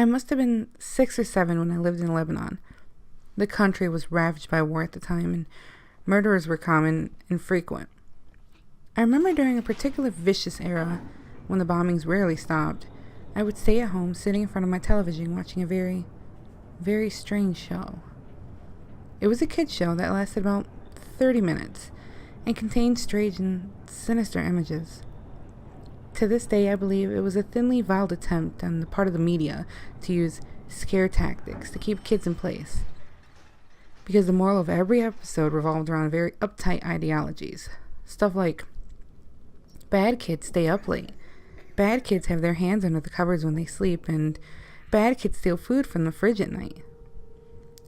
must have been 6 or 7 when I lived in Lebanon. The country was ravaged by war at the time, and murders were common and frequent. I remember during a particular vicious era, when the bombings rarely stopped, I would stay at home sitting in front of my television watching a very, very strange show. It was a kids' show that lasted about 30 minutes and contained strange and sinister images. To this day, I believe it was a thinly veiled attempt on the part of the media to use scare tactics to keep kids in place, because the moral of every episode revolved around very uptight ideologies. Stuff like, bad kids stay up late, bad kids have their hands under the covers when they sleep, and bad kids steal food from the fridge at night.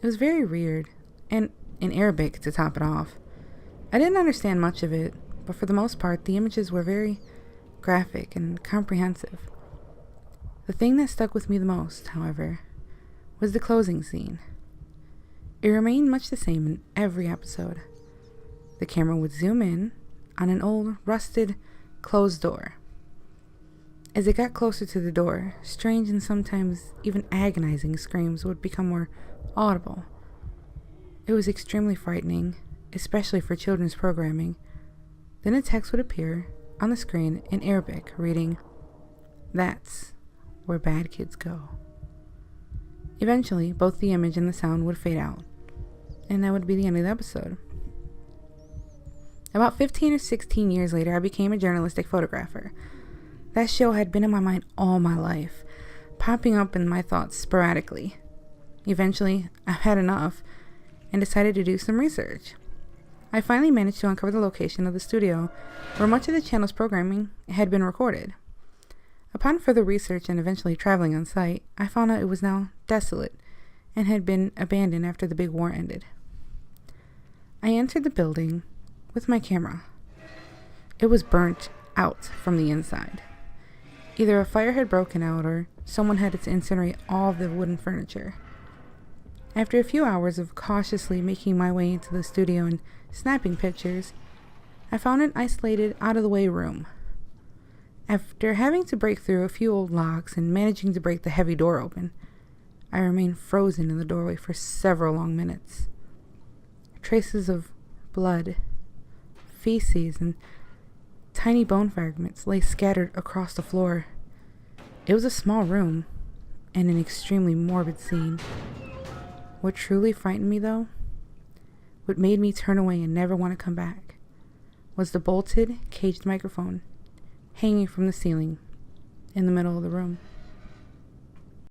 It was very weird, and in Arabic to top it off. I didn't understand much of it, but for the most part, the images were very graphic and comprehensive. The thing that stuck with me the most, however, was the closing scene. It remained much the same in every episode. The camera would zoom in on an old, rusted, closed door. As it got closer to the door, strange and sometimes even agonizing screams would become more audible. It was extremely frightening, especially for children's programming. Then a text would appear on the screen in Arabic reading, "That's where bad kids go." Eventually, both the image and the sound would fade out, and that would be the end of the episode. About 15 or 16 years later, I became a journalistic photographer. That show had been in my mind all my life, popping up in my thoughts sporadically. Eventually, I had enough and decided to do some research. I finally managed to uncover the location of the studio where much of the channel's programming had been recorded. Upon further research and eventually traveling on site, I found out it was now desolate and had been abandoned after the big war ended. I entered the building with my camera. It was burnt out from the inside. Either a fire had broken out or someone had to incinerate all of the wooden furniture. After a few hours of cautiously making my way into the studio and snapping pictures, I found an isolated, out-of-the-way room. After having to break through a few old locks and managing to break the heavy door open, I remained frozen in the doorway for several long minutes. Traces of blood, feces, and tiny bone fragments lay scattered across the floor. It was a small room and an extremely morbid scene. What truly frightened me, though, what made me turn away and never want to come back, was the bolted, caged microphone hanging from the ceiling in the middle of the room.